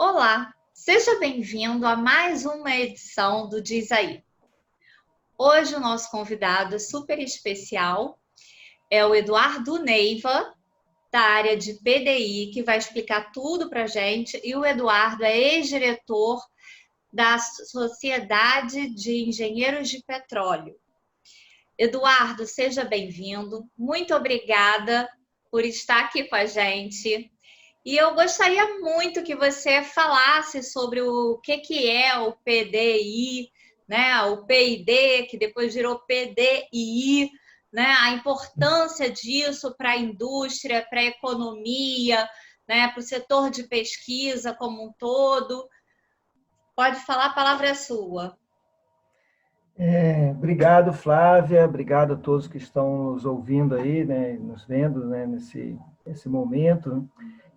Olá, seja bem-vindo a mais uma edição do Diz Aí. Hoje o nosso convidado é super especial, é o Eduardo Neiva, da área de PDI, que vai explicar tudo para a gente. E o Eduardo é ex-diretor da Sociedade de Engenheiros de Petróleo. Eduardo, seja bem-vindo. Muito obrigada por estar aqui com a gente. E eu gostaria muito que você falasse sobre o que é o PDI, né? O PID, que depois virou PDI, né? A importância disso para a indústria, para a economia, né? Para o setor de pesquisa como um todo. Pode falar, a palavra é sua. Obrigado, Flávia. Obrigado a todos que estão nos ouvindo aí, né, nos vendo, né, nesse momento.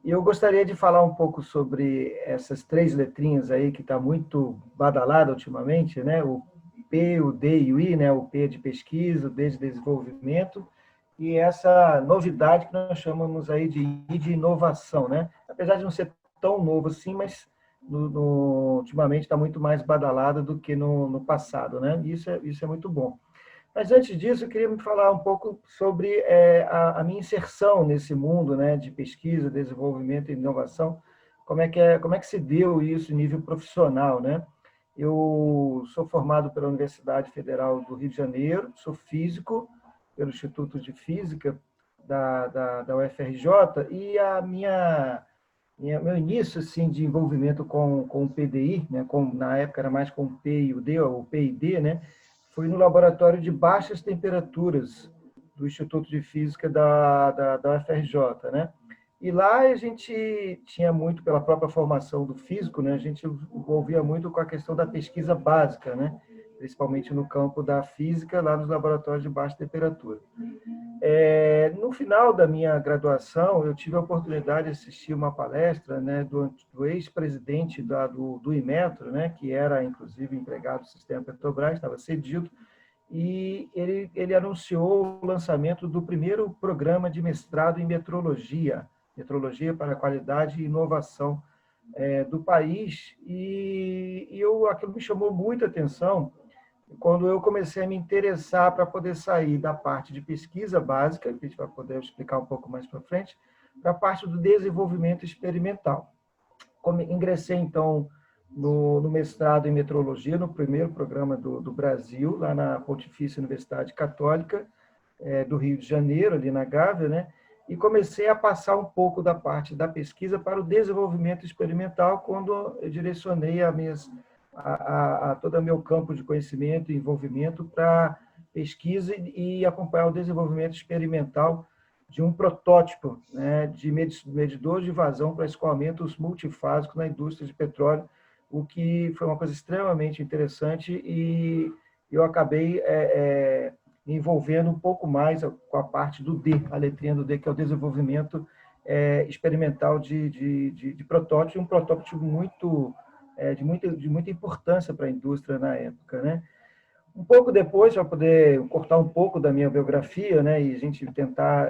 E eu gostaria de falar um pouco sobre essas três letrinhas aí que está muito badalada ultimamente, né? O P, o D e o I, né? O P é de pesquisa, o D de desenvolvimento e essa novidade que nós chamamos aí de I de inovação, né? Apesar de não ser tão novo assim, mas ultimamente está muito mais badalada do que no passado, né? Isso é muito bom. Mas antes disso, eu queria me falar um pouco sobre a minha inserção nesse mundo, né, de pesquisa, desenvolvimento e inovação. Como é que se deu isso em nível profissional, né? Eu sou formado pela Universidade Federal do Rio de Janeiro, sou físico pelo Instituto de Física da UFRJ e meu início assim de envolvimento com o PDI, né, na época era mais com o P e o D, o PID, né, foi no laboratório de baixas temperaturas do Instituto de Física da UFRJ, né? E lá a gente tinha muito, pela própria formação do físico, né, a gente envolvia muito com a questão da pesquisa básica, né, principalmente no campo da física, lá nos laboratórios de baixa temperatura. No final da minha graduação, eu tive a oportunidade de assistir uma palestra, né, do ex-presidente do Inmetro, né, que era, inclusive, empregado do sistema Petrobras, estava cedido, e ele anunciou o lançamento do primeiro programa de mestrado em metrologia, Metrologia para a Qualidade e Inovação do país, aquilo me chamou muita atenção, quando eu comecei a me interessar para poder sair da parte de pesquisa básica, que a gente vai poder explicar um pouco mais para frente, para a parte do desenvolvimento experimental. Ingressei, então, no mestrado em metrologia, no primeiro programa do Brasil, lá na Pontifícia Universidade Católica do Rio de Janeiro, ali na Gávea, né? E comecei a passar um pouco da parte da pesquisa para o desenvolvimento experimental, quando eu direcionei a todo o meu campo de conhecimento e envolvimento para pesquisa e acompanhar o desenvolvimento experimental de um protótipo, né, de medidor de vazão para escoamentos multifásicos na indústria de petróleo, o que foi uma coisa extremamente interessante e eu acabei me envolvendo um pouco mais com a parte do D, a letrinha do D, que é o desenvolvimento experimental de protótipo, um protótipo de muita importância para a indústria na época, né? Um pouco depois, para poder cortar um pouco da minha biografia, né, e a gente tentar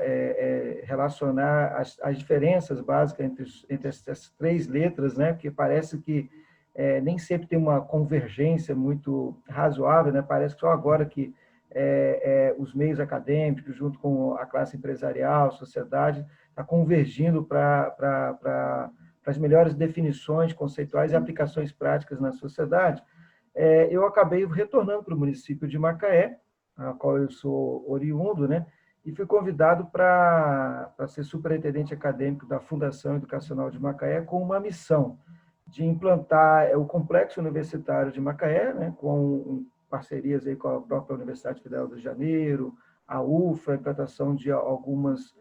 relacionar as diferenças básicas entre essas três letras, né, porque parece que nem sempre tem uma convergência muito razoável, né, parece que só agora que os meios acadêmicos, junto com a classe empresarial, a sociedade, está convergindo para as melhores definições conceituais e aplicações práticas na sociedade. Eu acabei retornando para o município de Macaé, a qual eu sou oriundo, né? E fui convidado para ser superintendente acadêmico da Fundação Educacional de Macaé com uma missão de implantar o complexo universitário de Macaé, né? Com parcerias aí com a própria Universidade Federal do Rio de Janeiro, a UFA, a implantação de algumas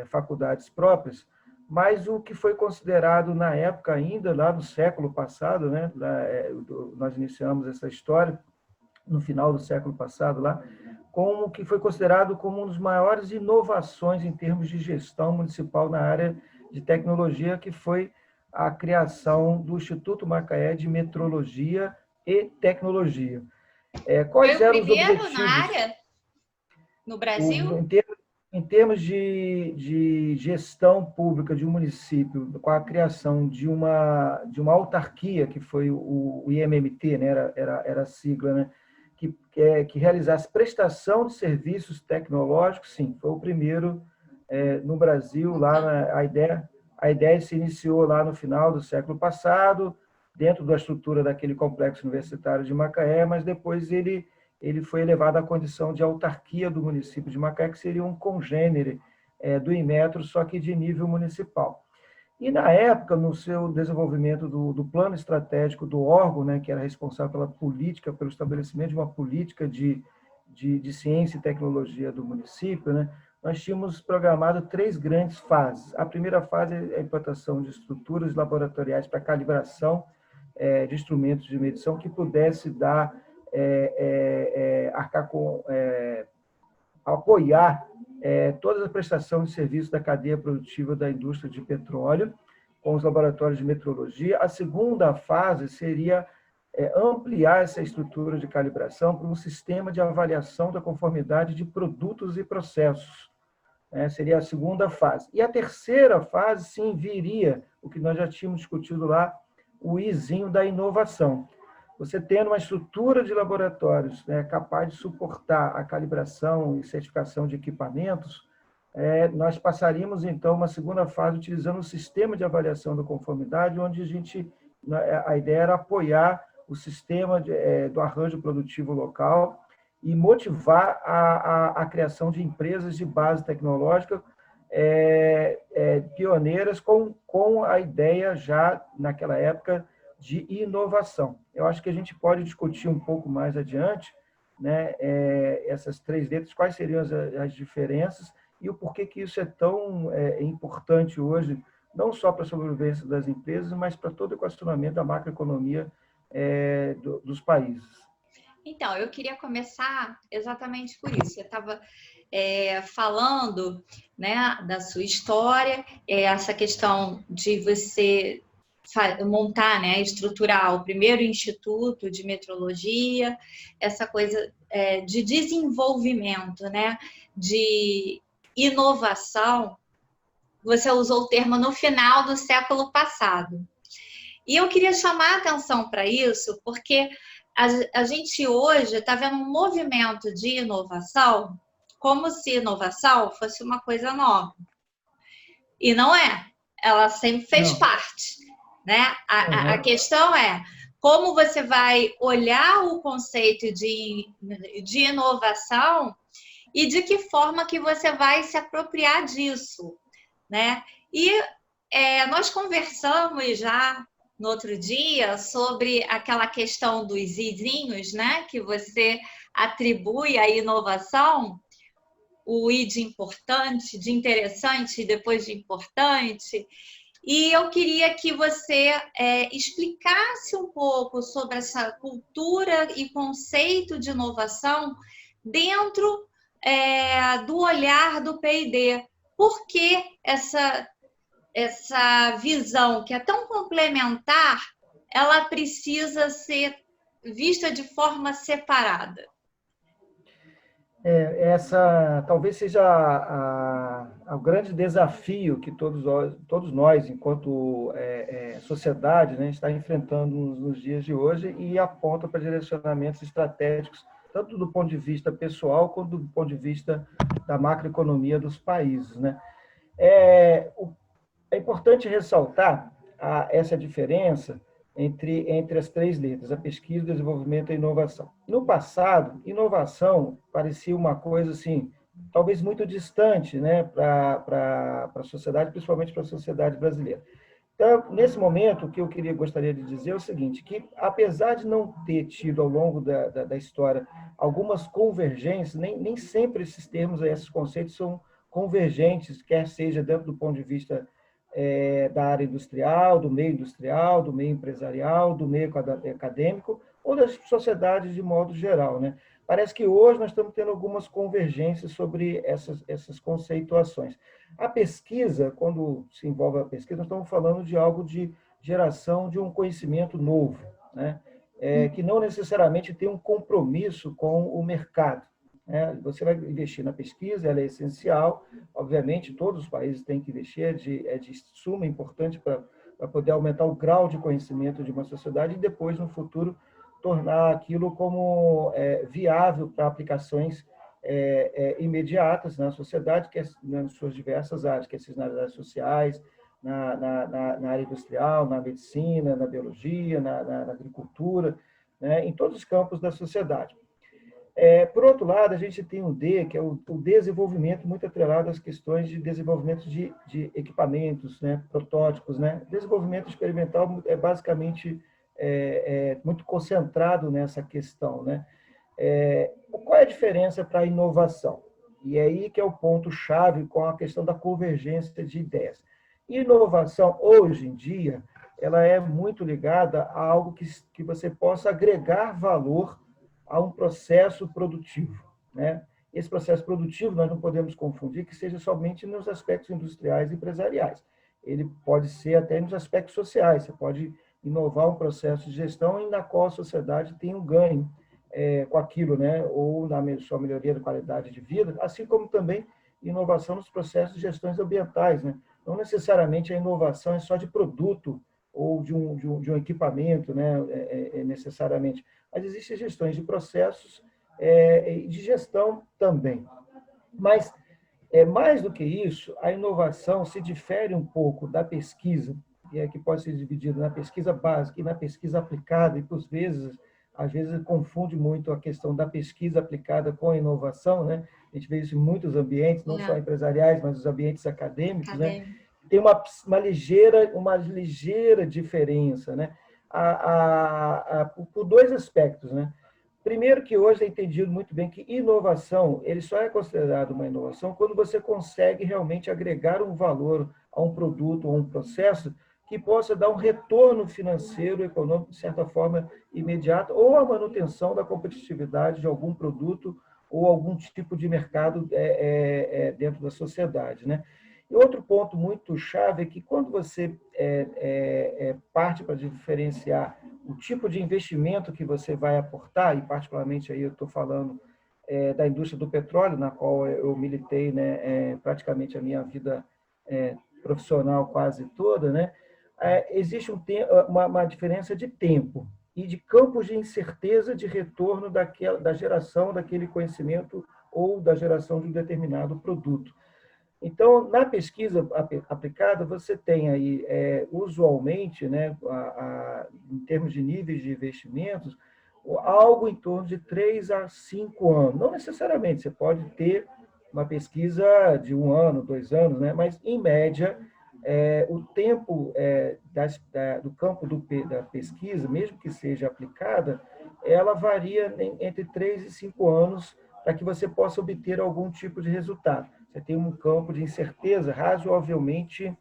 faculdades próprias, mas o que foi considerado na época ainda, lá no século passado, né? Nós iniciamos essa história no final do século passado, lá, como que foi considerado como uma das maiores inovações em termos de gestão municipal na área de tecnologia, que foi a criação do Instituto Macaé de Metrologia e Tecnologia. Foi Quais o eram os primeiro na objetivos? área no Brasil? Em termos de gestão pública de um município, com a criação de uma autarquia, que foi o IMMT, né? Era a sigla, né? Que realizasse prestação de serviços tecnológicos, sim, foi o primeiro no Brasil. A ideia se iniciou lá no final do século passado, dentro da estrutura daquele complexo universitário de Macaé, mas depois ele foi elevado à condição de autarquia do município de Macaé, que seria um congênere do Inmetro, só que de nível municipal. E, na época, no seu desenvolvimento do plano estratégico do órgão, né, que era responsável pela política, pelo estabelecimento de uma política de ciência e tecnologia do município, né, nós tínhamos programado 3 grandes fases. A primeira fase é a implantação de estruturas laboratoriais para calibração de instrumentos de medição que pudesse dar, arcar com, apoiar toda a prestação de serviços da cadeia produtiva da indústria de petróleo, com os laboratórios de metrologia. A segunda fase seria ampliar essa estrutura de calibração para um sistema de avaliação da conformidade de produtos e processos. Seria a segunda fase. E a terceira fase, sim, viria o que nós já tínhamos discutido lá, o izinho da inovação. Você tendo uma estrutura de laboratórios capaz de suportar a calibração e certificação de equipamentos, nós passaríamos, então, uma segunda fase utilizando o sistema de avaliação da conformidade, onde a ideia era apoiar o sistema do arranjo produtivo local e motivar a criação de empresas de base tecnológica pioneiras com a ideia já, naquela época, de inovação. Eu acho que a gente pode discutir um pouco mais adiante, né, essas 3 letras, quais seriam as diferenças e o porquê que isso é tão importante hoje, não só para a sobrevivência das empresas, mas para todo o equacionamento da macroeconomia dos países. Então, eu queria começar exatamente por isso. Você estava falando, né, da sua história, essa questão de você montar, né, estruturar o primeiro instituto de metrologia, essa coisa de desenvolvimento, né, de inovação. Você usou o termo no final do século passado. E eu queria chamar a atenção para isso, porque a gente hoje está vendo um movimento de inovação como se inovação fosse uma coisa nova. E não é. Ela sempre fez parte, né? A questão é como você vai olhar o conceito de inovação e de que forma que você vai se apropriar disso, né? E nós conversamos já no outro dia sobre aquela questão dos izinhos, né? Que você atribui à inovação, o I de importante, de interessante e depois de importante. E eu queria que você explicasse um pouco sobre essa cultura e conceito de inovação dentro do olhar do P&D. Por que essa visão, que é tão complementar, ela precisa ser vista de forma separada? Essa talvez seja o grande desafio que todos nós enquanto sociedade, né, está enfrentando nos dias de hoje, e aponta para direcionamentos estratégicos, tanto do ponto de vista pessoal, quanto do ponto de vista da macroeconomia dos países, né? É importante ressaltar essa diferença entre as 3 letras, a pesquisa, o desenvolvimento e a inovação. No passado, inovação parecia uma coisa assim, talvez muito distante, né, para a sociedade, principalmente para a sociedade brasileira. Então, nesse momento, o que eu gostaria de dizer é o seguinte, que apesar de não ter tido ao longo da história algumas convergências, nem sempre esses termos, esses conceitos são convergentes, quer seja dentro do ponto de vista da área industrial, do meio empresarial, do meio acadêmico, ou das sociedades de modo geral, né? Parece que hoje nós estamos tendo algumas convergências sobre essas conceituações. A pesquisa, quando se envolve a pesquisa, nós estamos falando de algo de geração de um conhecimento novo, né? Que não necessariamente tem um compromisso com o mercado. né? Você vai investir na pesquisa, ela é essencial, obviamente, todos os países têm que investir, é de suma importância para poder aumentar o grau de conhecimento de uma sociedade e depois, no futuro, tornar aquilo como viável para aplicações imediatas na sociedade, que é, nas suas diversas áreas, que é nas áreas sociais, na área industrial, na medicina, na biologia, na agricultura, né, em todos os campos da sociedade. Por outro lado, a gente tem o D, que é o desenvolvimento, muito atrelado às questões de desenvolvimento de equipamentos, né, protótipos. Né? Desenvolvimento experimental é basicamente muito concentrado nessa questão. Né? Qual é a diferença para a inovação? E é aí que é o ponto-chave com a questão da convergência de ideias. Inovação, hoje em dia, ela é muito ligada a algo que você possa agregar valor a um processo produtivo. Né? Esse processo produtivo nós não podemos confundir que seja somente nos aspectos industriais e empresariais. Ele pode ser até nos aspectos sociais. Você pode inovar um processo de gestão na qual a sociedade tem um ganho com aquilo, né? Ou na sua melhoria da qualidade de vida, assim como também inovação nos processos de gestões ambientais. Né? Não necessariamente a inovação é só de produto ou de um equipamento, né? Necessariamente, mas existem gestões de processos e de gestão também. Mas, mais do que isso, a inovação se difere um pouco da pesquisa, que pode ser dividida na pesquisa básica e na pesquisa aplicada, e, por vezes, às vezes confunde muito a questão da pesquisa aplicada com a inovação, né? A gente vê isso em muitos ambientes, não só empresariais, mas os ambientes acadêmicos, né? Tem uma ligeira diferença, né? Por dois aspectos, né? Primeiro que hoje é entendido muito bem que inovação, ele só é considerado uma inovação quando você consegue realmente agregar um valor a um produto ou um processo que possa dar um retorno financeiro, econômico, de certa forma, imediato, ou a manutenção da competitividade de algum produto ou algum tipo de mercado dentro da sociedade. Né? E outro ponto muito chave é que quando você parte para diferenciar o tipo de investimento que você vai aportar, e particularmente aí eu estou falando da indústria do petróleo, na qual eu militei, né, praticamente a minha vida profissional quase toda, né, existe uma diferença de tempo e de campos de incerteza de retorno da geração daquele conhecimento ou da geração de um determinado produto. Então, na pesquisa aplicada, você tem aí, usualmente, né, em termos de níveis de investimentos, algo em torno de 3 a 5 anos. Não necessariamente, você pode ter uma pesquisa de 1 ano, 2 anos, né, mas, em média, o tempo do campo da pesquisa, mesmo que seja aplicada, ela varia entre 3 e 5 anos para que você possa obter algum tipo de resultado. Você tem um campo de incerteza razoavelmente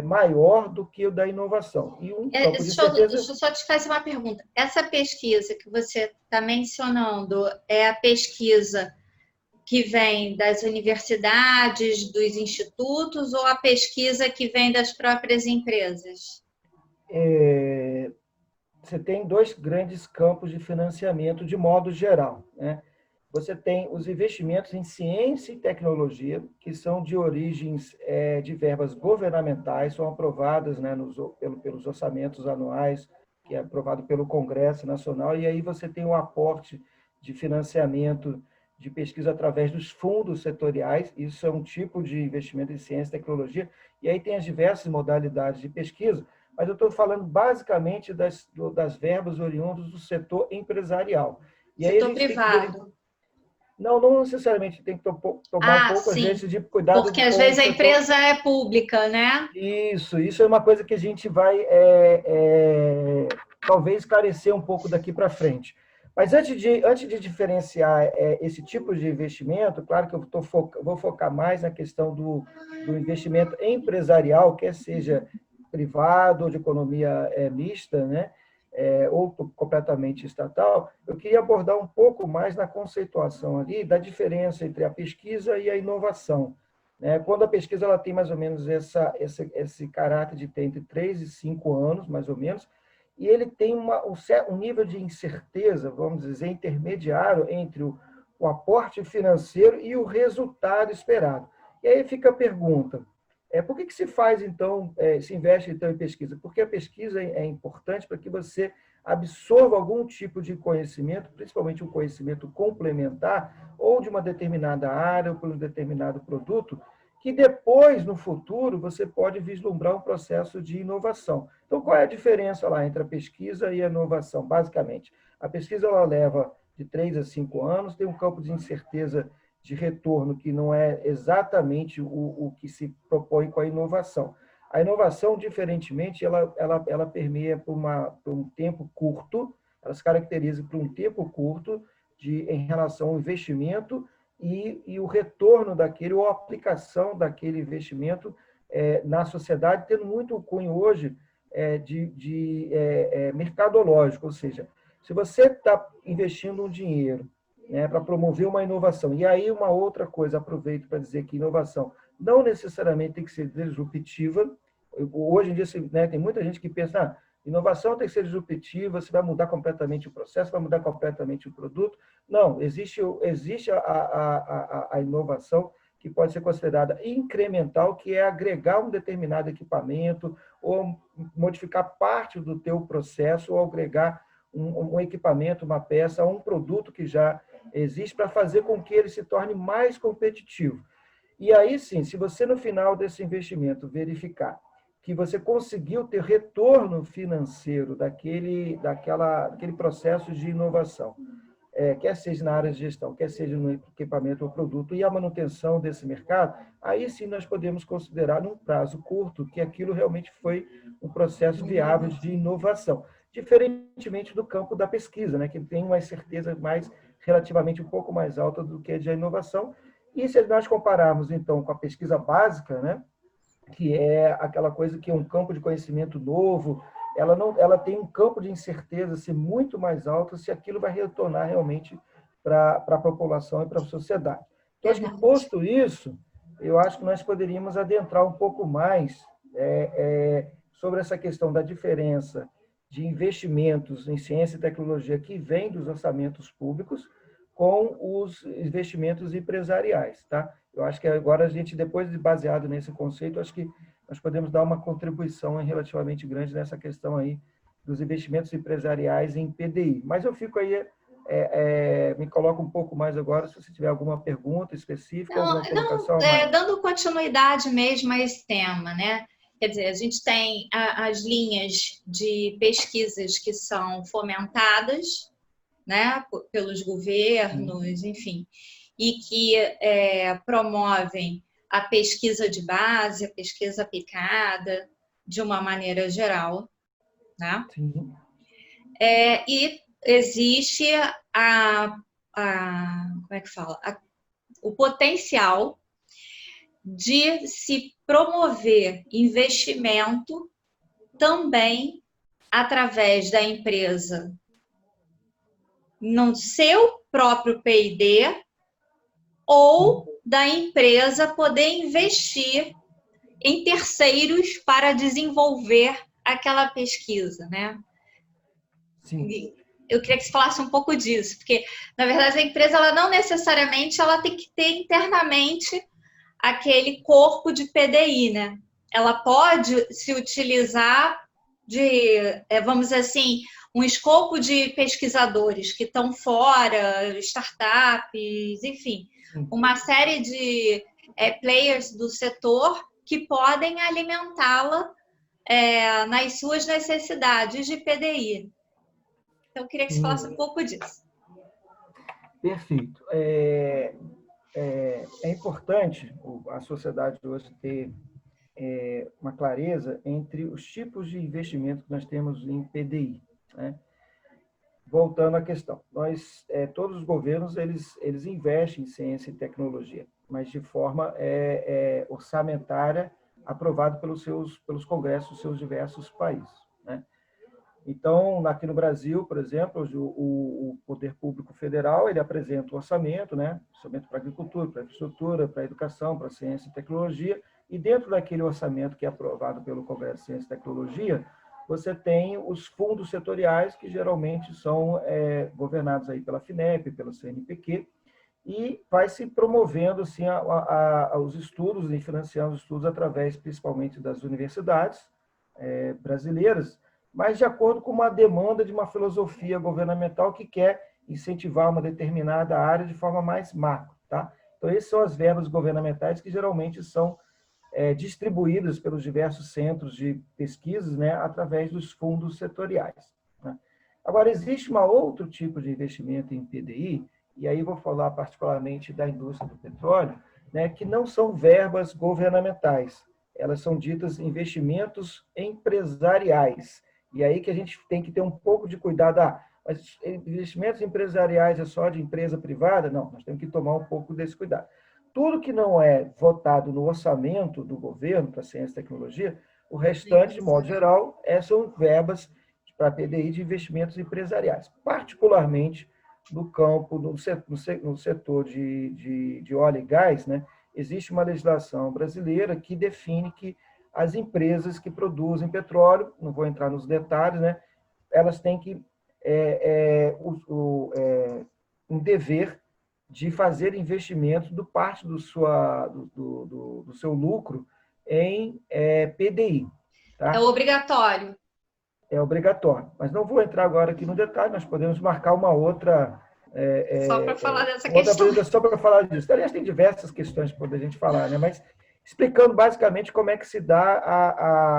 maior do que o da inovação. E um campo de incerteza... Deixa eu só te fazer uma pergunta. Essa pesquisa que você está mencionando é a pesquisa que vem das universidades, dos institutos, ou a pesquisa que vem das próprias empresas? Você tem dois grandes campos de financiamento de modo geral, né? Você tem os investimentos em ciência e tecnologia, que são de origens de verbas governamentais, são aprovadas, né, pelos orçamentos anuais, que é aprovado pelo Congresso Nacional, e aí você tem o aporte de financiamento de pesquisa através dos fundos setoriais, isso é um tipo de investimento em ciência e tecnologia, e aí tem as diversas modalidades de pesquisa, mas eu estou falando basicamente das verbas oriundas do setor empresarial. E aí setor privado. Não necessariamente tem que tomar um pouco, às vezes, de cuidado. Porque às vezes a empresa é pública, né? Isso é uma coisa que a gente vai talvez esclarecer um pouco daqui para frente. Mas antes de diferenciar esse tipo de investimento, claro que eu vou focar mais na questão do investimento empresarial, quer seja privado ou de economia mista, né? Ou completamente estatal, eu queria abordar um pouco mais na conceituação ali da diferença entre a pesquisa e a inovação. Né? Quando a pesquisa ela tem mais ou menos esse caráter de ter entre 3 e 5 anos, mais ou menos, e ele tem um nível de incerteza, vamos dizer, intermediário entre o aporte financeiro e o resultado esperado. E aí fica a pergunta, por que se faz, então, se investe então em pesquisa? Porque a pesquisa é importante para que você absorva algum tipo de conhecimento, principalmente um conhecimento complementar, ou de uma determinada área, ou por um determinado produto, que depois, no futuro, você pode vislumbrar um processo de inovação. Então, qual é a diferença lá entre a pesquisa e a inovação, basicamente? A pesquisa ela leva de 3 a 5 anos, tem um campo de incerteza de retorno que não é exatamente o que se propõe com a inovação. A inovação, diferentemente, ela permeia por um tempo curto, ela se caracteriza por um tempo curto em relação ao investimento e o retorno daquele, ou a aplicação daquele investimento na sociedade, tendo muito o cunho hoje mercadológico, ou seja, se você está investindo um dinheiro, né, para promover uma inovação, e aí uma outra coisa, aproveito para dizer que inovação não necessariamente tem que ser disruptiva. Hoje em dia, né, tem muita gente que pensa, inovação tem que ser disruptiva, você vai mudar completamente o processo, vai mudar completamente o produto. Não, existe a inovação que pode ser considerada incremental, que é agregar um determinado equipamento ou modificar parte do teu processo ou agregar um equipamento, uma peça, um produto que já existe para fazer com que ele se torne mais competitivo. E aí sim, se você no final desse investimento verificar que você conseguiu ter retorno financeiro daquele processo de inovação, quer seja na área de gestão, quer seja no equipamento ou produto, e a manutenção desse mercado, aí sim nós podemos considerar, num prazo curto, que aquilo realmente foi um processo viável de inovação. Diferentemente do campo da pesquisa, né, que tem uma certeza relativamente um pouco mais alta do que a de inovação. E se nós compararmos, então, com a pesquisa básica, né, que é aquela coisa que é um campo de conhecimento novo, ela tem um campo de incerteza assim, muito mais alto se aquilo vai retornar realmente para a população e para a sociedade. Então, acho que, posto isso, eu acho que nós poderíamos adentrar um pouco mais sobre essa questão da diferença de investimentos em ciência e tecnologia que vem dos orçamentos públicos com os investimentos empresariais, tá? Eu acho que agora a gente, depois de baseado nesse conceito, acho que nós podemos dar uma contribuição relativamente grande nessa questão aí dos investimentos empresariais em PDI. Mas eu fico aí, me coloco um pouco mais agora, se você tiver alguma pergunta específica, alguma colocação. Dando continuidade mesmo a esse tema, né? Quer dizer, a gente tem as linhas de pesquisas que são fomentadas, né, pelos governos, enfim, e que promovem a pesquisa de base, a pesquisa aplicada, de uma maneira geral, né? Sim. E existe como é que fala? O potencial de se promover investimento também através da empresa no seu próprio P&D ou da empresa poder investir em terceiros para desenvolver aquela pesquisa, né? Sim. Eu queria que você falasse um pouco disso, porque, na verdade, a empresa ela não necessariamente ela tem que ter internamente aquele corpo de PDI, né? Ela pode se utilizar de, vamos dizer assim, um escopo de pesquisadores que estão fora, startups, enfim, uma série de players do setor que podem alimentá-la nas suas necessidades de PDI. Então, eu queria que você falasse um pouco disso. Perfeito. É importante a sociedade hoje ter uma clareza entre os tipos de investimento que nós temos em PDI, né? Voltando à questão, todos os governos eles investem em ciência e tecnologia, mas de forma orçamentária, aprovado pelos congressos dos seus diversos países, né? Então, aqui no Brasil, por exemplo, o Poder Público Federal ele apresenta o orçamento, né? Orçamento para a agricultura, para a infraestrutura, para a educação, para a ciência e tecnologia, e dentro daquele orçamento que é aprovado pelo Congresso de Ciência e Tecnologia, você tem os fundos setoriais, que geralmente são governados aí pela FINEP, pela CNPq, e vai se promovendo assim, os estudos e financiando os estudos através, principalmente, das universidades brasileiras, mas de acordo com uma demanda de uma filosofia governamental que quer incentivar uma determinada área de forma mais macro. Tá? Então, essas são as verbas governamentais que geralmente são distribuídas pelos diversos centros de pesquisas, né, através dos fundos setoriais. Né? Agora, existe um outro tipo de investimento em PDI, e aí vou falar particularmente da indústria do petróleo, né, que não são verbas governamentais, elas são ditas investimentos empresariais. E aí que a gente tem que ter um pouco de cuidado. Mas investimentos empresariais é só de empresa privada? Não, nós temos que tomar um pouco desse cuidado. Tudo que não é votado no orçamento do governo para ciência e tecnologia, o restante, de modo geral, são verbas para PDI de investimentos empresariais, particularmente no campo, no setor de óleo e gás, né? Existe uma legislação brasileira que define que as empresas que produzem petróleo, não vou entrar nos detalhes, né? Elas têm que um dever de fazer investimentos do parte do seu lucro em PDI. Tá? É obrigatório. É obrigatório. Mas não vou entrar agora aqui no detalhe, nós podemos marcar uma outra. Só para falar dessa questão. Só para falar disso. Aliás, tem diversas questões para a gente falar, né? Mas explicando basicamente como é que se dá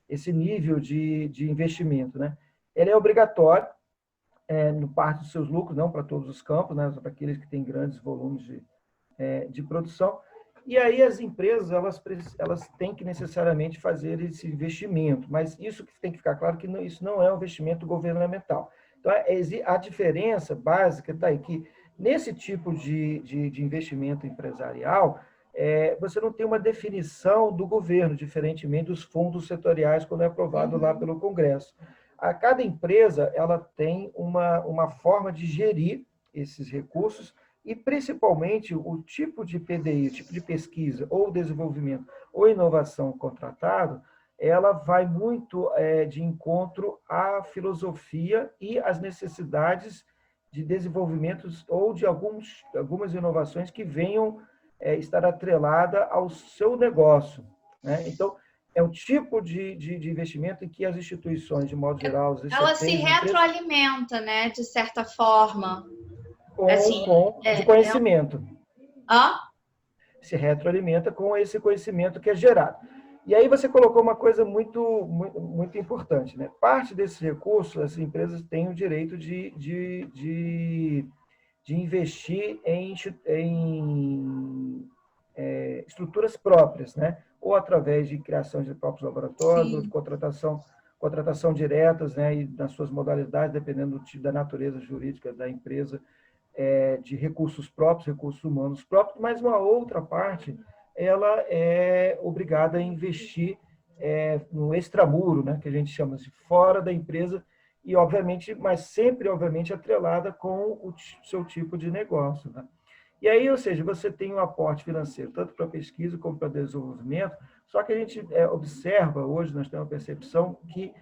esse nível de investimento. Né? Ele é obrigatório, no parte dos seus lucros, não para todos os campos, né? Para aqueles que têm grandes volumes de produção. E aí as empresas elas têm que necessariamente fazer esse investimento, mas isso que tem que ficar claro que isso não é um investimento governamental. Então, a diferença básica está aí, que nesse tipo de investimento empresarial, você não tem uma definição do governo, diferentemente dos fundos setoriais, quando é aprovado lá pelo Congresso. A cada empresa ela tem uma forma de gerir esses recursos e, principalmente, o tipo de PDI, o tipo de pesquisa ou desenvolvimento ou inovação contratado, ela vai muito de encontro à filosofia e às necessidades de desenvolvimentos ou de algumas inovações que venham estar atrelada ao seu negócio. Né? Então, é um tipo de investimento em que as instituições, de modo geral... Ela se retroalimenta, né, de certa forma. De conhecimento. Se retroalimenta com esse conhecimento que é gerado. E aí você colocou uma coisa muito, muito, muito importante. Né? Parte desses recursos, as empresas têm o direito de investir em estruturas próprias, né? Ou através de criação de próprios laboratórios, Sim. Ou de contratação diretas, né? E nas suas modalidades, dependendo da natureza jurídica da empresa, de recursos próprios, recursos humanos próprios, mas uma outra parte, ela é obrigada a investir no extramuro, né? Que a gente chama de fora da empresa, e obviamente, mas sempre, obviamente, atrelada com o seu tipo de negócio, né? E aí, ou seja, você tem um aporte financeiro, tanto para pesquisa como para desenvolvimento, só que a gente observa, hoje nós temos a percepção que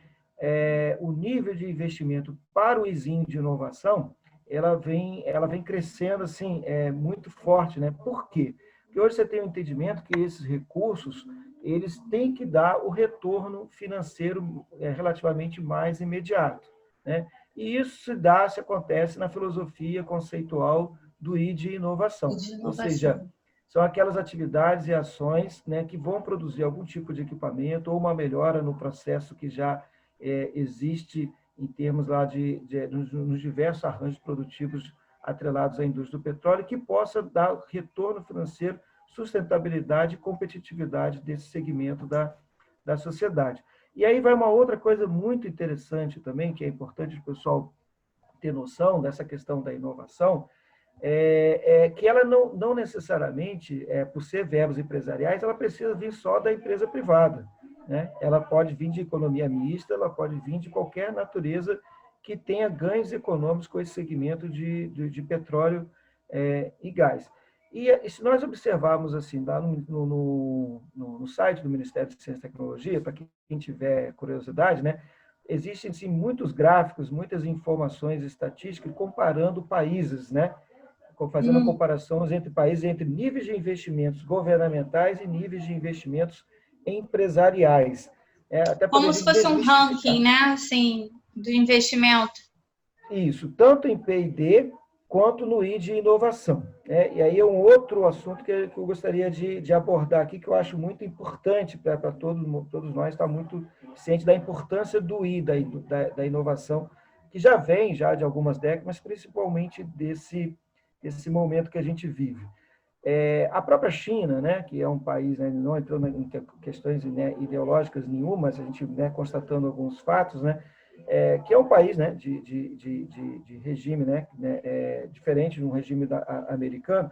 o nível de investimento para o ISIN de inovação, ela vem crescendo assim, muito forte. Né? Por quê? Porque hoje você tem o entendimento que esses recursos, eles têm que dar o retorno financeiro relativamente mais imediato. Né? E isso se acontece na filosofia conceitual do I de inovação. Ou seja, são aquelas atividades e ações, né, que vão produzir algum tipo de equipamento ou uma melhora no processo que já existe em termos lá nos diversos arranjos produtivos atrelados à indústria do petróleo, que possa dar retorno financeiro, sustentabilidade e competitividade desse segmento da sociedade. E aí vai uma outra coisa muito interessante também, que é importante o pessoal ter noção dessa questão da inovação, que ela não necessariamente, por ser verbos empresariais, ela precisa vir só da empresa privada. Né? Ela pode vir de economia mista, ela pode vir de qualquer natureza que tenha ganhos econômicos com esse segmento de petróleo e gás. E se nós observarmos assim, lá no site do Ministério de Ciência e Tecnologia, para quem tiver curiosidade, né, existem sim, muitos gráficos, muitas informações estatísticas comparando países, né, fazendo comparações entre países, entre níveis de investimentos governamentais e níveis de investimentos empresariais. Até para a Como se gente fosse um desmistificar. ranking, né? Assim, do investimento. Isso, tanto em P&D quanto no I de inovação. E aí é um outro assunto que eu gostaria de abordar aqui, que eu acho muito importante para todos nós, estar muito ciente da importância do I, da inovação, que já vem já de algumas décadas, mas principalmente desse momento que a gente vive. A própria China, né, que é um país, né, não entrou em questões, né, ideológicas nenhumas, a gente, né, constatando alguns fatos, né, que é um país, né, de regime, né, diferente de um regime americano.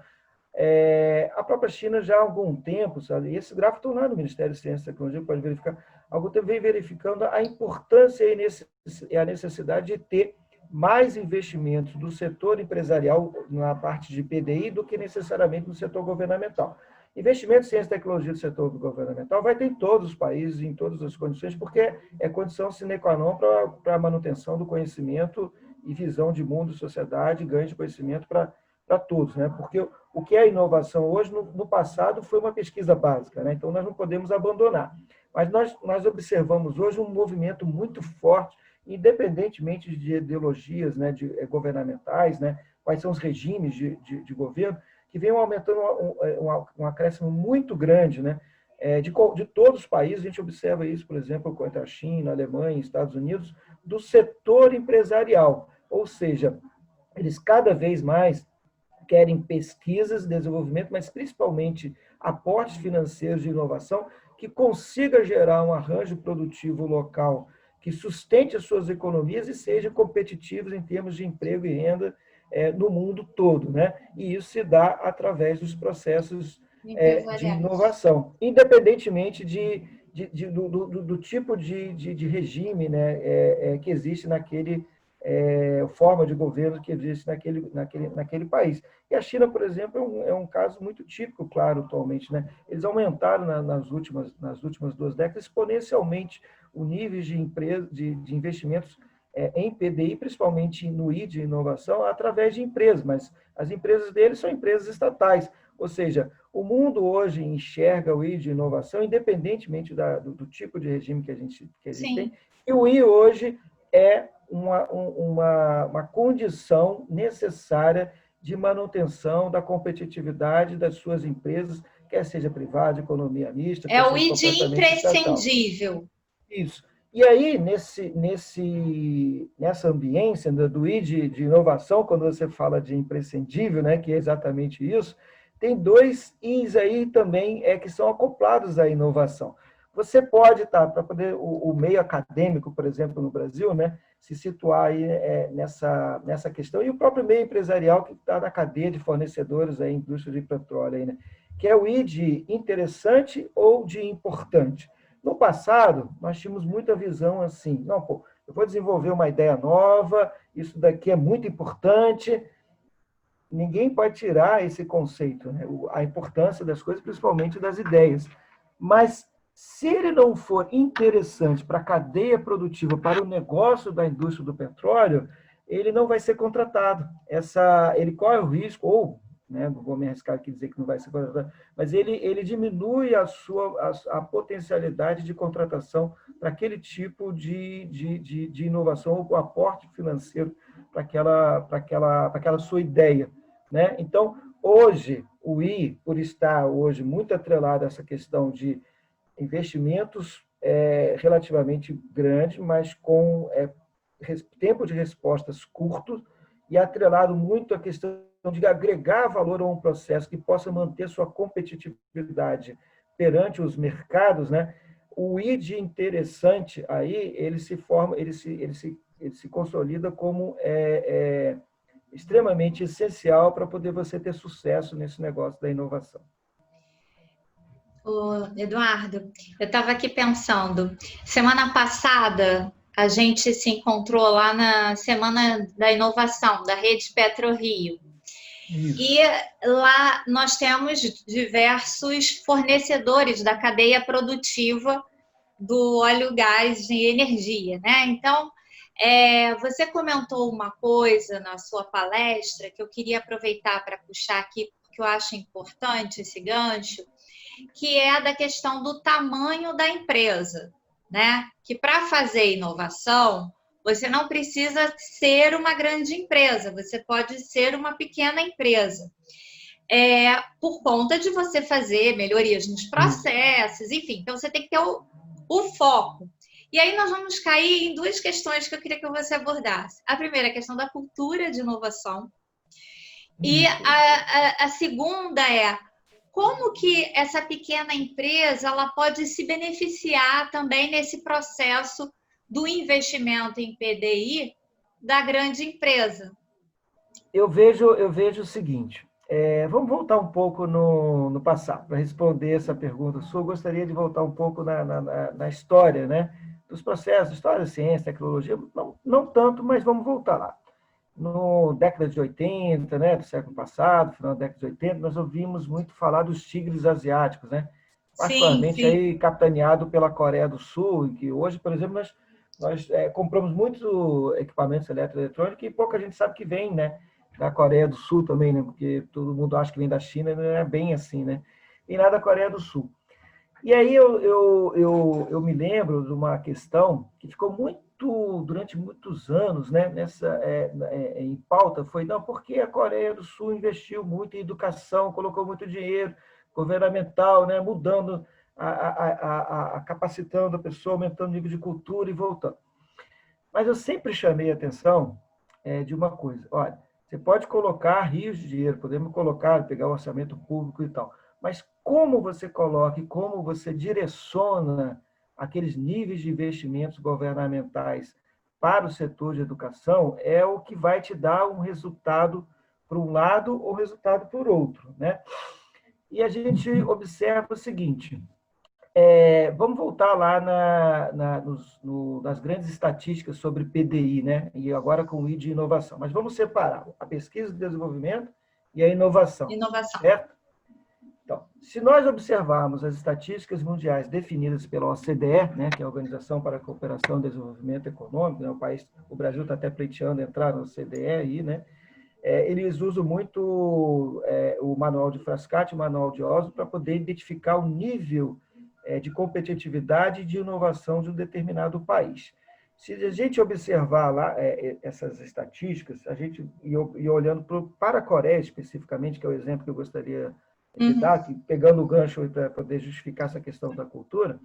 A própria China já há algum tempo, sabe, e esse gráfico está lá no Ministério de Ciência e Tecnologia, pode verificar, há algum tempo vem verificando a importância e a necessidade de ter mais investimentos do setor empresarial na parte de PDI do que necessariamente no setor governamental. Investimento em ciência e tecnologia do setor governamental vai ter em todos os países, em todas as condições, porque é condição sine qua non para a manutenção do conhecimento e visão de mundo, sociedade, ganho de conhecimento para todos, né? Porque o que é inovação hoje, no passado, foi uma pesquisa básica, né? Então nós não podemos abandonar. Mas nós observamos hoje um movimento muito forte, independentemente de ideologias, né, governamentais, né, quais são os regimes de governo, que vem aumentando um acréscimo muito grande, né, de todos os países. A gente observa isso, por exemplo, com a China, a Alemanha, Estados Unidos, do setor empresarial, ou seja, eles cada vez mais querem pesquisas, desenvolvimento, mas principalmente aportes financeiros de inovação que consiga gerar um arranjo produtivo local que sustente as suas economias e seja competitivos em termos de emprego e renda no mundo todo, né? E isso se dá através dos processos de inovação, independentemente do tipo de regime, né, que existe naquele forma de governo que existe naquele país. E a China, por exemplo, é um caso muito típico, claro, atualmente, né? Eles aumentaram nas últimas 2 décadas exponencialmente o nível de investimentos em PDI, principalmente no I de inovação, através de empresas, mas as empresas deles são empresas estatais, ou seja, o mundo hoje enxerga o I de inovação, independentemente do tipo de regime que a gente tem, e o I hoje é uma condição necessária de manutenção da competitividade das suas empresas, quer seja privada, economia mista, é o I de imprescindível. Isso. E aí, nessa ambiência do I de inovação, quando você fala de imprescindível, né, que é exatamente isso, tem 2 Is aí também que são acoplados à inovação. Você pode estar, para poder o meio acadêmico, por exemplo, no Brasil, né, se situar aí nessa questão, e o próprio meio empresarial que está na cadeia de fornecedores da indústria de petróleo, aí, né, que é o I de interessante ou de importante. No passado, nós tínhamos muita visão assim, não, pô, eu vou desenvolver uma ideia nova, isso daqui é muito importante. Ninguém pode tirar esse conceito, né? A importância das coisas, principalmente das ideias. Mas, se ele não for interessante para a cadeia produtiva, para o negócio da indústria do petróleo, ele não vai ser contratado. Ele corre o risco, ou, né, não vou me arriscar aqui dizer que não vai ser contratado, mas ele diminui a potencialidade de contratação para aquele tipo de inovação ou aporte financeiro para aquela sua ideia, né? Então, hoje, o I, por estar hoje muito atrelado a essa questão de investimentos relativamente grandes, mas com tempo de respostas curtos e atrelado muito à questão de agregar valor a um processo que possa manter sua competitividade perante os mercados, né? O I de interessante aí ele se consolida como extremamente essencial para poder você ter sucesso nesse negócio da inovação. Eduardo, eu estava aqui pensando, semana passada a gente se encontrou lá na Semana da Inovação da Rede PetroRio. Isso. E lá nós temos diversos fornecedores da cadeia produtiva do óleo, gás e energia, né? Então, Você comentou uma coisa na sua palestra que eu queria aproveitar para puxar aqui, porque eu acho importante esse gancho, que é a da questão do tamanho da empresa, né? Que para fazer inovação, você não precisa ser uma grande empresa, você pode ser uma pequena empresa. Por conta de você fazer melhorias nos processos, enfim. Então, você tem que ter o foco. E aí nós vamos cair em duas questões que eu queria que você abordasse. A primeira, a questão da cultura de inovação. E a segunda é como que essa pequena empresa ela pode se beneficiar também nesse processo do investimento em PDI da grande empresa. Eu vejo o seguinte, vamos voltar um pouco no passado. Para responder essa pergunta sua, eu gostaria de voltar um pouco na história, né? Dos processos, história, ciência, tecnologia, não tanto, mas vamos voltar lá. No década de 80, né, do século passado, final da década de 80, nós ouvimos muito falar dos tigres asiáticos, né? Sim, Particularmente sim. aí capitaneado pela Coreia do Sul, em que hoje, por exemplo, nós compramos muitos equipamentos eletroeletrônicos e pouca gente sabe que vem, né? Da Coreia do Sul também, né? Porque todo mundo acha que vem da China, não é bem assim, né? Vem lá da Coreia do Sul. E aí eu me lembro de uma questão que ficou durante muitos anos, né, em pauta, foi não, porque a Coreia do Sul investiu muito em educação, colocou muito dinheiro governamental, né, mudando, capacitando a pessoa, aumentando o nível de cultura e voltando. Mas eu sempre chamei a atenção de uma coisa, olha, você pode colocar rios de dinheiro, podemos colocar, pegar o orçamento público e tal, mas como você coloca e como você direciona aqueles níveis de investimentos governamentais para o setor de educação é o que vai te dar um resultado para um lado ou resultado por outro, né? E a gente observa o seguinte, vamos voltar lá nas grandes estatísticas sobre PDI, né? E agora com o I de inovação. Mas vamos separar a pesquisa e desenvolvimento e a inovação, Inovação. certo? Então, se nós observarmos as estatísticas mundiais definidas pela OCDE, né, que é a Organização para a Cooperação e Desenvolvimento Econômico, né, o Brasil está até pleiteando entrar na OCDE aí, né? Eles usam muito o manual de Frascati, o manual de Oslo, para poder identificar o nível de competitividade e de inovação de um determinado país. Se a gente observar lá essas estatísticas, a gente e olhando para a Coreia especificamente, que é o exemplo que eu gostaria de dar, pegando o gancho para poder justificar essa questão da cultura,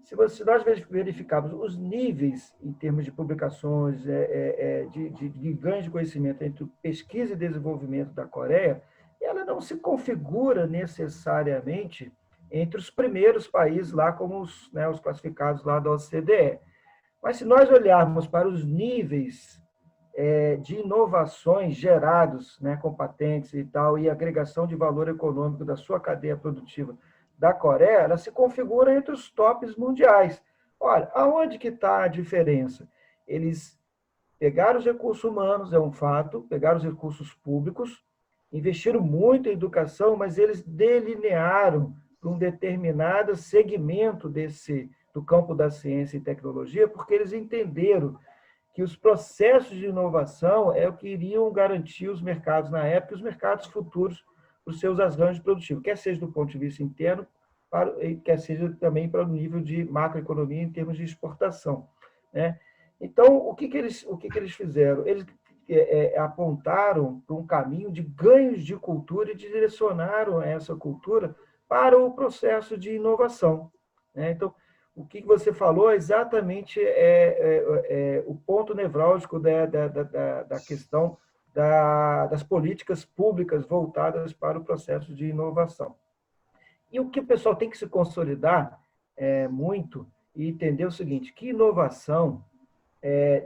se nós verificarmos os níveis em termos de publicações, de ganho de conhecimento entre pesquisa e desenvolvimento da Coreia, ela não se configura necessariamente entre os primeiros países lá, como os classificados lá da OCDE. Mas se nós olharmos para os níveis de inovações gerados, né, com patentes e tal, e agregação de valor econômico da sua cadeia produtiva da Coreia, ela se configura entre os tops mundiais. Olha, aonde que está a diferença? Eles pegaram os recursos humanos, é um fato, pegaram os recursos públicos, investiram muito em educação, mas eles delinearam para um determinado segmento do campo da ciência e tecnologia, porque eles entenderam que os processos de inovação é o que iriam garantir os mercados na época e os mercados futuros para os seus arranjos produtivos, quer seja do ponto de vista interno, quer seja também para o nível de macroeconomia em termos de exportação, né? Então, o que eles fizeram? Eles apontaram para um caminho de ganhos de cultura e direcionaram essa cultura para o processo de inovação, né? Então, o que você falou exatamente o ponto nevrálgico da questão das políticas públicas voltadas para o processo de inovação. E o que o pessoal tem que se consolidar muito e entender o seguinte, que inovação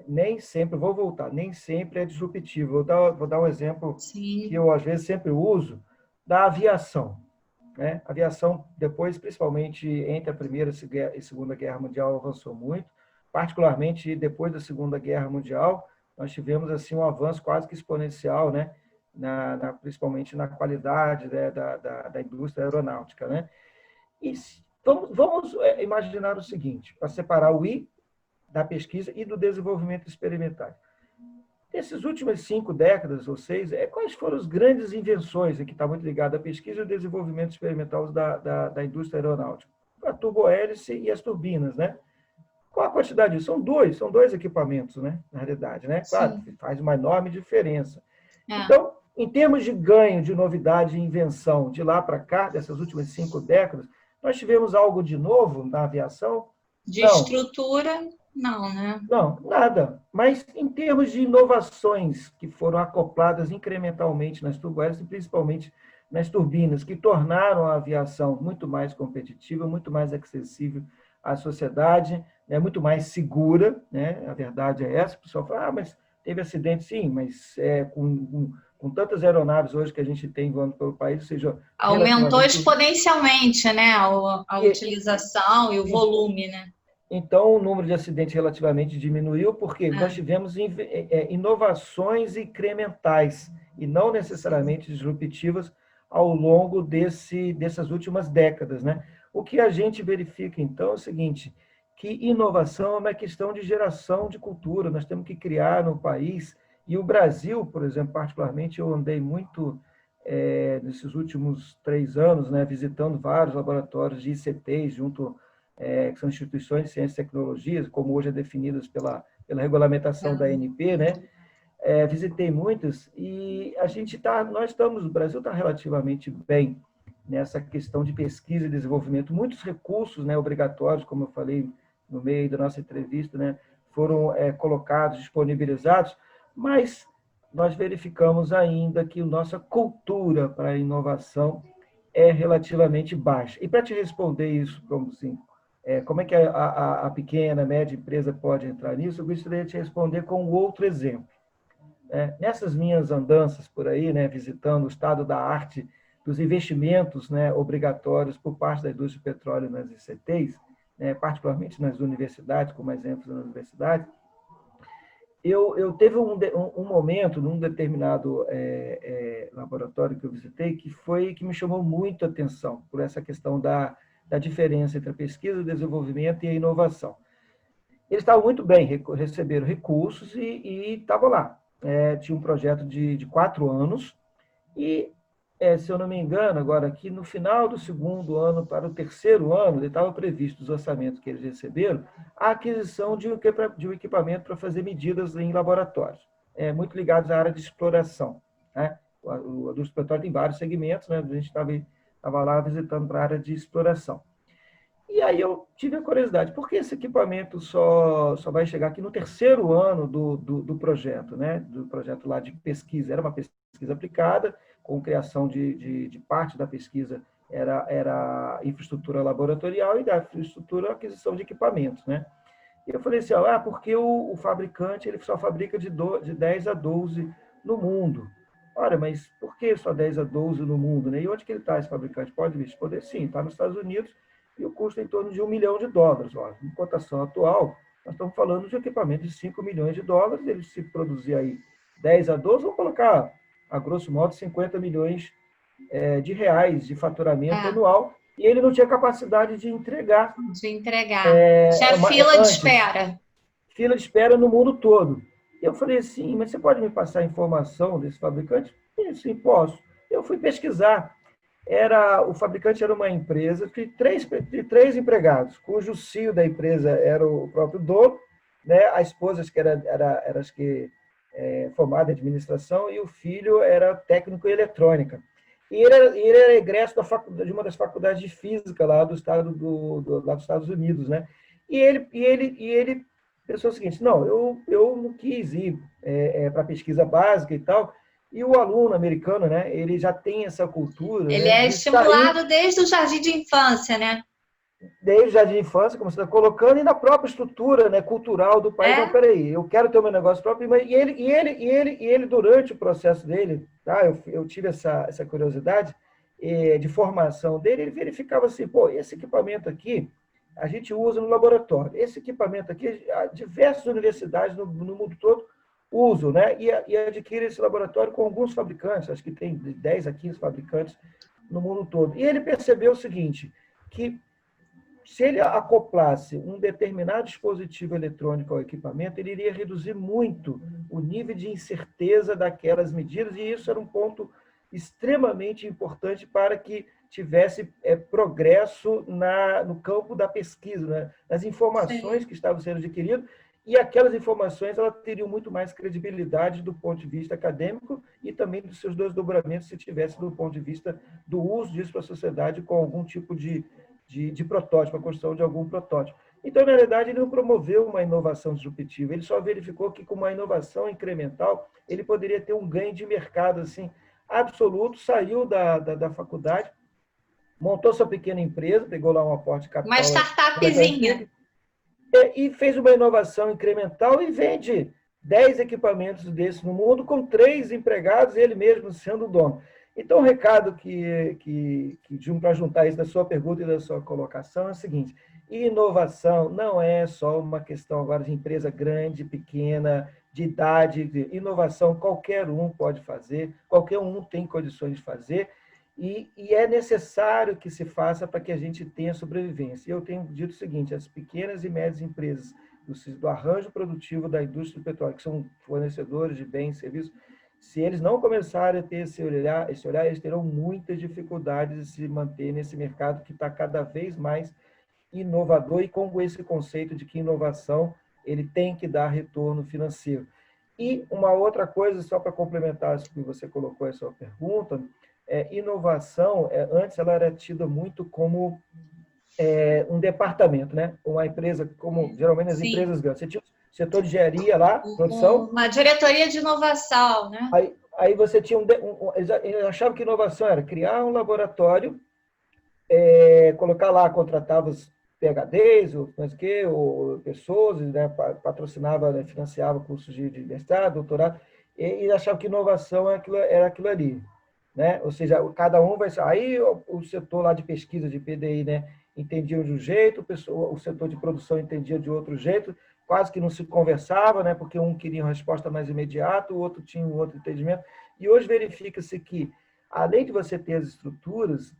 nem sempre, vou voltar, nem sempre é disruptivo. Vou dar um exemplo Sim. que eu, às vezes, sempre uso, da aviação, né? A aviação, depois, principalmente entre a Primeira e Segunda Guerra Mundial, avançou muito. Particularmente depois da Segunda Guerra Mundial, nós tivemos assim um avanço quase que exponencial, né? Principalmente na qualidade, né, da indústria aeronáutica, né? E vamos imaginar o seguinte, para separar o I da pesquisa e do desenvolvimento experimental. Nessas últimas 5 décadas ou 6, quais foram as grandes invenções, que está muito ligado à pesquisa e ao desenvolvimento experimental da indústria aeronáutica? A turbohélice e as turbinas, né? Qual a quantidade disso? São dois equipamentos, né? Na realidade, né? Claro, Sim. faz uma enorme diferença. É. Então, em termos de ganho, de novidade e invenção, de lá para cá, dessas últimas 5 décadas, nós tivemos algo de novo na aviação? De Não. estrutura, não, né? Não, nada. Mas em termos de inovações que foram acopladas incrementalmente nas turbohélices, e principalmente nas turbinas, que tornaram a aviação muito mais competitiva, muito mais acessível à sociedade, né, muito mais segura, né? A verdade é essa. O pessoal fala, mas teve acidente, sim, mas com tantas aeronaves hoje que a gente tem voando pelo país, ou seja, Aumentou relativamente... exponencialmente, né, a E, utilização e o volume, né? Então, o número de acidentes relativamente diminuiu, porque nós É, tivemos inovações incrementais e não sim. necessariamente disruptivas ao longo dessas últimas décadas, né? O que a gente verifica, então, é o seguinte, que inovação é uma questão de geração de cultura, nós temos que criar no país, e o Brasil, por exemplo, particularmente, eu andei muito nesses últimos 3 anos, né, visitando vários laboratórios de ICTs junto que são instituições de ciência e tecnologias, como hoje é definidas pela regulamentação da ANP, né? Visitei muitas e o Brasil está relativamente bem nessa questão de pesquisa e desenvolvimento. Muitos recursos, né, obrigatórios, como eu falei no meio da nossa entrevista, né, foram colocados, disponibilizados, mas nós verificamos ainda que a nossa cultura para a inovação é relativamente baixa. E para te responder isso, como assim, como é que a pequena, média empresa pode entrar nisso, eu gostaria de te responder com outro exemplo. Nessas minhas andanças por aí, né, visitando o estado da arte dos investimentos, né, obrigatórios por parte da indústria do petróleo nas ICTs, né, particularmente nas universidades, com mais ênfase nas universidades, eu teve um momento, num determinado laboratório que eu visitei, que me chamou muito a atenção por essa questão da diferença entre a pesquisa, o desenvolvimento e a inovação. Eles estavam muito bem, receberam recursos e estavam lá. Tinha um projeto de 4 anos e, se eu não me engano, agora aqui no final do segundo ano para o terceiro ano, estava previsto os orçamentos que eles receberam, a aquisição de um equipamento para fazer medidas em laboratórios, muito ligados à área de exploração, né? O indústria petróleo tem vários segmentos, né? A gente estava lá visitando para a área de exploração. E aí eu tive a curiosidade, por que esse equipamento só vai chegar aqui no terceiro ano do projeto, né? Do projeto lá de pesquisa. Era uma pesquisa aplicada, com criação de parte da pesquisa era infraestrutura laboratorial e da infraestrutura aquisição de equipamentos, né? E eu falei assim, porque o fabricante ele só fabrica de 10 a 12 no mundo. Ora, mas por que só 10 a 12 no mundo, né? E onde que ele está, esse fabricante? Pode responder? Sim, está nos Estados Unidos e o custo é em torno de US$ 1 milhão. Olha, em cotação atual, nós estamos falando de um equipamento de US$ 5 milhões, ele se produzir aí 10 a 12, vamos colocar, a grosso modo, 50 milhões de reais de faturamento É, anual, e ele não tinha capacidade de entregar de entregar. Tinha fila de antes, espera. fila de espera no mundo todo. Eu falei assim, mas você pode me passar a informação desse fabricante? Sim, posso. Eu fui pesquisar. O fabricante era uma empresa de três empregados, cujo CEO da empresa era o próprio dono, né? A esposa que era acho que formada em administração e o filho era técnico em eletrônica. E ele era egresso de uma das faculdades de física lá do estado lá dos Estados Unidos, né? E ele pensou o seguinte: não, eu não quis ir para pesquisa básica e tal. E o aluno americano, né, ele já tem essa cultura, Ele né, é de sair estimulado desde o jardim de infância, né? desde já de infância, como você está colocando, e na própria estrutura, né, cultural do país. Não, É, peraí, eu quero ter o meu negócio próprio. E ele durante o processo dele, tá, eu tive essa curiosidade de formação dele, ele verificava assim, pô, esse equipamento aqui a gente usa no laboratório. Esse equipamento aqui, diversas universidades no mundo todo usam, né? E adquire esse laboratório com alguns fabricantes, acho que tem de 10 a 15 fabricantes no mundo todo. E ele percebeu o seguinte, que se ele acoplasse um determinado dispositivo eletrônico ao equipamento, ele iria reduzir muito o nível de incerteza daquelas medidas, e isso era um ponto extremamente importante para que tivesse progresso no campo da pesquisa, né? Nas informações Sim. que estavam sendo adquiridas, e aquelas informações elas teriam muito mais credibilidade do ponto de vista acadêmico e também dos seus desdobramentos se tivesse do ponto de vista do uso disso para a sociedade com algum tipo de protótipo, a construção de algum protótipo. Então, na verdade, ele não promoveu uma inovação disruptiva, ele só verificou que com uma inovação incremental ele poderia ter um ganho de mercado assim absoluto, saiu da faculdade, montou sua pequena empresa, pegou lá um aporte de Uma capital startupzinha. e fez uma inovação incremental e vende 10 equipamentos desses no mundo com 3 empregados, ele mesmo sendo o dono. Então, o recado para juntar isso da sua pergunta e da sua colocação é o seguinte: inovação não é só uma questão agora de empresa grande, pequena, de idade. Inovação qualquer um pode fazer, qualquer um tem condições de fazer, e é necessário que se faça para que a gente tenha sobrevivência. Eu tenho dito o seguinte: as pequenas e médias empresas do arranjo produtivo da indústria do petróleo, que são fornecedores de bens e serviços, se eles não começarem a ter esse olhar, eles terão muitas dificuldades de se manter nesse mercado que está cada vez mais inovador e com esse conceito de que inovação ele tem que dar retorno financeiro. E uma outra coisa, só para complementar isso que você colocou, a sua pergunta, inovação, antes ela era tida muito como um departamento, né? Uma empresa, como geralmente as Sim. empresas grandes. Você tinha o setor de engenharia lá, produção. Uma diretoria de inovação, né? Aí você tinha eles achavam que inovação era criar um laboratório, colocar lá, contratava os PhDs, ou pessoas, né, patrocinava, né, financiava cursos de mestrado, doutorado, e achava que inovação era aquilo ali. Né? Ou seja, cada um vai... Aí o setor lá de pesquisa de PDI, né, entendia de um jeito, o setor de produção entendia de outro jeito, quase que não se conversava, né, porque um queria uma resposta mais imediata, o outro tinha um outro entendimento. E hoje verifica-se que, além de você ter as estruturas,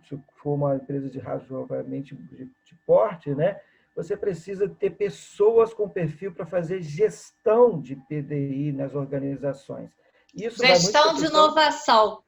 se for uma empresa de razoavelmente de porte, né, você precisa ter pessoas com perfil para fazer gestão de PDI nas organizações. Isso vai muito para a Gestão de questão... inovação.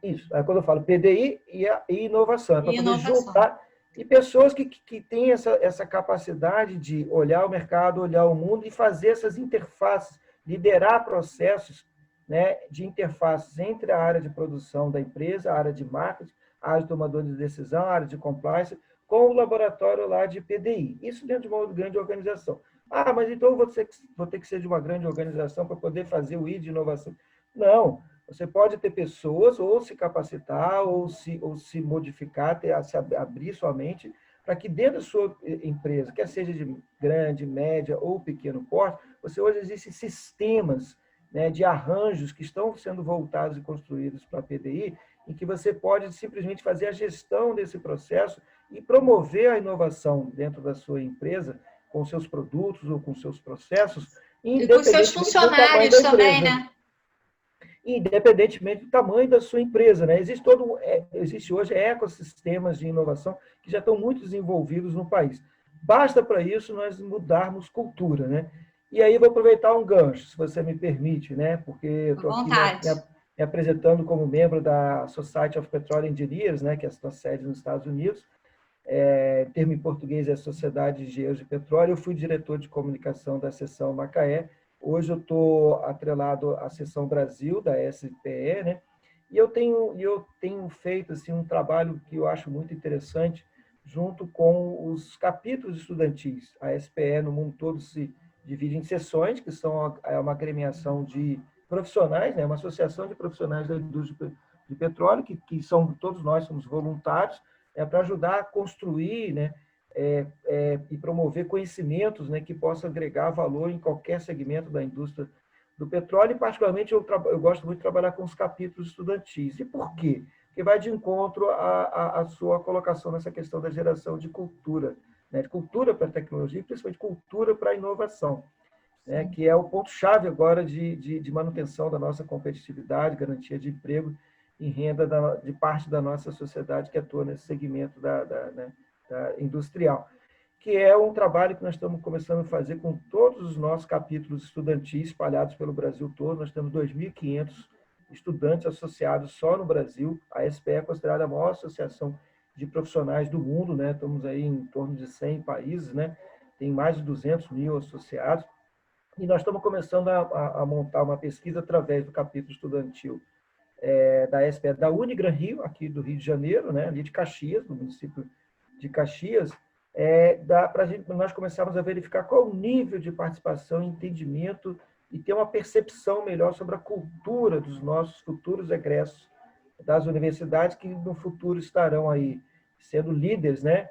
Isso. Aí, quando eu falo PDI e inovação, é para E poder inovação. juntar e pessoas que têm essa capacidade de olhar o mercado, olhar o mundo e fazer essas interfaces, liderar processos, né, de interfaces entre a área de produção da empresa, a área de marketing, a área de tomador de decisão, a área de compliance, com o laboratório lá de PDI. Isso dentro de uma grande organização. Ah, mas então vou ter que ser de uma grande organização para poder fazer o I de inovação. Não. Você pode ter pessoas, ou se capacitar, ou se modificar, se abrir sua mente, para que dentro da sua empresa, quer seja de grande, média ou pequeno porte, hoje existem sistemas, né, de arranjos que estão sendo voltados e construídos para a PDI, em que você pode simplesmente fazer a gestão desse processo e promover a inovação dentro da sua empresa, com seus produtos ou com seus processos, E com seus independentemente do tamanho funcionários da também, empresa. né? Independentemente do tamanho da sua empresa, né? Existe hoje ecossistemas de inovação que já estão muito desenvolvidos no país. Basta para isso nós mudarmos cultura, né? E aí vou aproveitar um gancho, se você me permite, né? Porque eu À estou aqui vontade. me apresentando como membro da Society of Petroleum Engineers, né? Que é a sua sede nos Estados Unidos. Termo em português é Sociedade de Engenheiros de Petróleo. Eu fui diretor de comunicação da seção Macaé. Hoje eu estou atrelado à seção Brasil da SPE, né? E eu tenho feito assim um trabalho que eu acho muito interessante junto com os capítulos estudantis. A SPE no mundo todo se divide em seções, que são uma agremiação de profissionais, né? Uma associação de profissionais da indústria de petróleo, que são todos nós somos voluntários, para ajudar a construir, né, e promover conhecimentos, né, que possam agregar valor em qualquer segmento da indústria do petróleo. E, particularmente, eu gosto muito de trabalhar com os capítulos estudantis. E por quê? Porque vai de encontro à sua colocação nessa questão da geração de cultura, né, de cultura para a tecnologia, e principalmente cultura para a inovação, né, que é o ponto-chave agora de manutenção da nossa competitividade, garantia de emprego e renda de parte da nossa sociedade que atua nesse segmento industrial, que é um trabalho que nós estamos começando a fazer com todos os nossos capítulos estudantis espalhados pelo Brasil todo. Nós temos 2.500 estudantes associados só no Brasil. A SPE é considerada a maior associação de profissionais do mundo, né? Estamos aí em torno de 100 países, né? Tem mais de 200 mil associados. E nós estamos começando a montar uma pesquisa através do capítulo estudantil da SPE da Unigran Rio, aqui do Rio de Janeiro, né? Ali de Caxias, no município de Caxias, para nós começarmos a verificar qual o nível de participação, entendimento e ter uma percepção melhor sobre a cultura dos nossos futuros egressos das universidades, que no futuro estarão aí sendo líderes, né?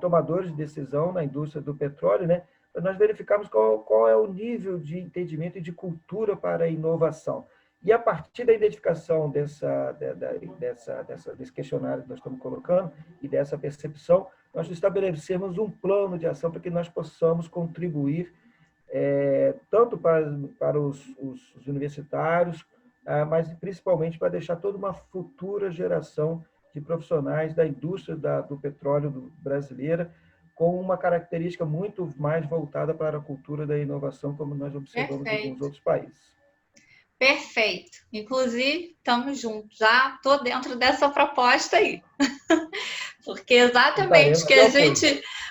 Tomadores de decisão na indústria do petróleo, né? Para nós verificarmos qual é o nível de entendimento e de cultura para a inovação. E a partir da identificação desse questionário que nós estamos colocando e dessa percepção, nós estabelecemos um plano de ação para que nós possamos contribuir tanto para os universitários, mas principalmente para deixar toda uma futura geração de profissionais da indústria do petróleo brasileira com uma característica muito mais voltada para a cultura da inovação, como nós observamos em alguns outros países. Perfeito. Inclusive, estamos juntos. Já estou dentro dessa proposta aí. Porque exatamente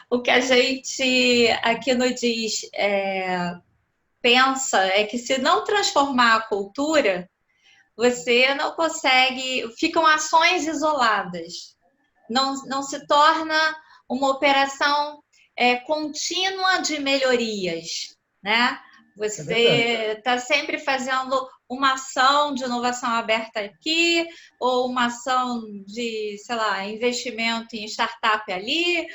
o que a gente aqui no DIS pensa é que se não transformar a cultura, você não consegue, ficam ações isoladas. Não se torna uma operação contínua de melhorias, né? Você está sempre fazendo uma ação de inovação aberta aqui, ou uma ação de, sei lá, investimento em startup ali.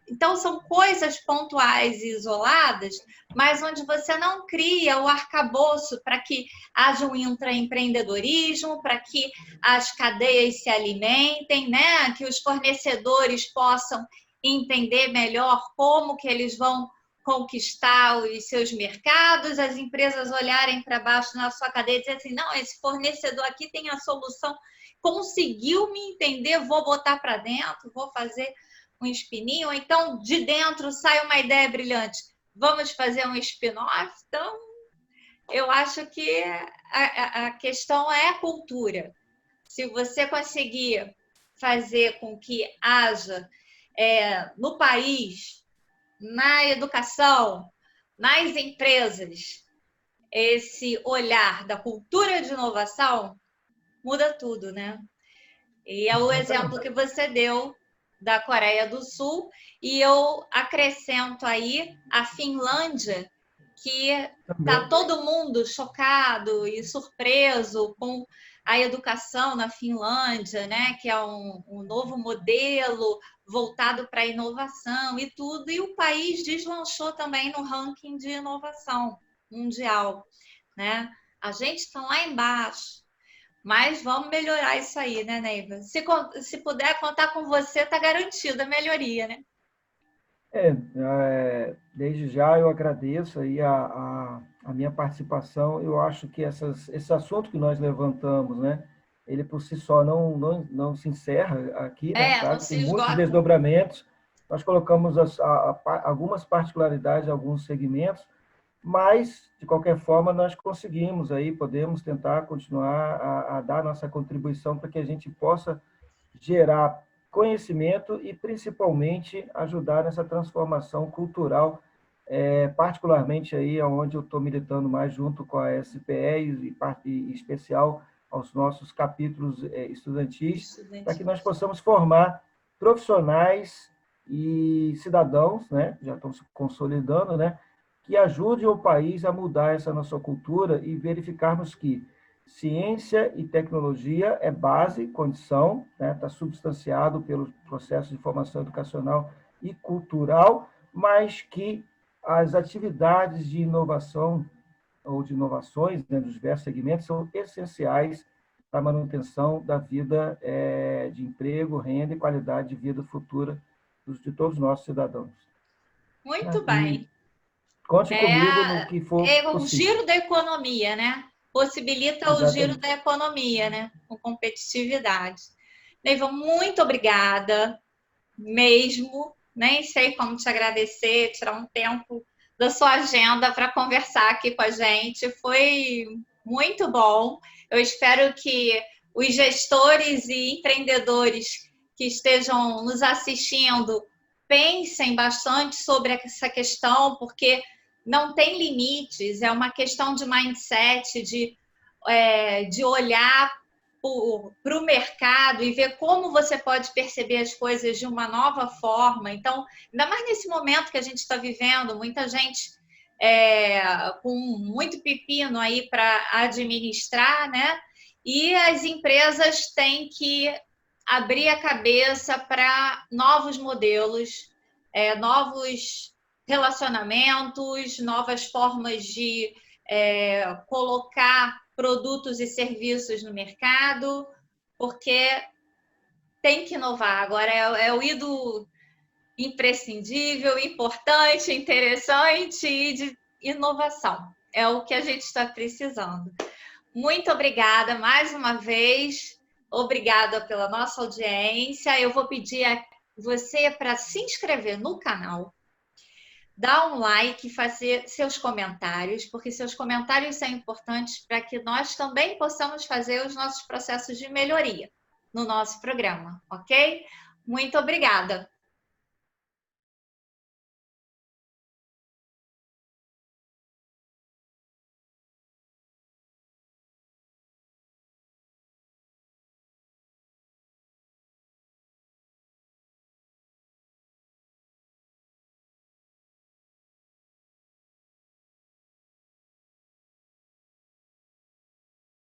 Então, são coisas pontuais e isoladas, mas onde você não cria o arcabouço para que haja um intraempreendedorismo, para que as cadeias se alimentem, né? Que os fornecedores possam entender melhor como que eles vão conquistar os seus mercados, as empresas olharem para baixo na sua cadeia e dizer assim, não, esse fornecedor aqui tem a solução, conseguiu me entender, vou botar para dentro, vou fazer um spin-in, ou então de dentro sai uma ideia brilhante, vamos fazer um spin-off. Então, eu acho que a questão é a cultura. Se você conseguir fazer com que haja no país, na educação, nas empresas, esse olhar da cultura de inovação, muda tudo, né? E é o exemplo que você deu da Coreia do Sul, e eu acrescento aí a Finlândia, que está todo mundo chocado e surpreso com a educação na Finlândia, né? Que é um novo modelo voltado para a inovação e tudo, e o país deslanchou também no ranking de inovação mundial, né? A gente está lá embaixo, mas vamos melhorar isso aí, né, Neiva? Se puder contar com você, está garantida a melhoria, né? Desde já eu agradeço aí a minha participação. Eu acho que esse assunto que nós levantamos, né, ele por si só não se encerra aqui, né? Claro, tem muitos desdobramentos. Nós colocamos algumas particularidades, alguns segmentos, mas, de qualquer forma, nós conseguimos aí, podemos tentar continuar a dar nossa contribuição para que a gente possa gerar conhecimento e, principalmente, ajudar nessa transformação cultural, particularmente aí onde eu estou militando mais junto com a SPE e em especial aos nossos capítulos estudantis, para que nós possamos formar profissionais e cidadãos, né, já estão se consolidando, né, que ajudem o país a mudar essa nossa cultura e verificarmos que ciência e tecnologia é base, condição, né, está substanciado pelo processo de formação educacional e cultural, mas que as atividades de inovação ou de inovações, né, dos diversos segmentos são essenciais para a manutenção da vida de emprego, renda e qualidade de vida futura de todos os nossos cidadãos. Muito bem. Conte comigo no que for possível. O giro da economia, né? Possibilita o giro da economia, né? Com competitividade. Neiva, muito obrigada. mesmo. Nem sei como te agradecer, tirar um tempo da sua agenda para conversar aqui com a gente. Foi muito bom. Eu espero que os gestores e empreendedores que estejam nos assistindo pensem bastante sobre essa questão, porque não tem limites, é uma questão de mindset, de olhar para o mercado e ver como você pode perceber as coisas de uma nova forma. Então, ainda mais nesse momento que a gente está vivendo, muita gente com muito pepino aí para administrar, né? E as empresas têm que abrir a cabeça para novos modelos, novos relacionamentos, novas formas de colocar produtos e serviços no mercado, porque tem que inovar. Agora é o ido imprescindível, importante, interessante e de inovação. É o que a gente está precisando. Muito obrigada mais uma vez. Obrigada pela nossa audiência. Eu vou pedir a você para se inscrever no canal, dar um like, fazer seus comentários, porque seus comentários são importantes para que nós também possamos fazer os nossos processos de melhoria no nosso programa, ok? Muito obrigada.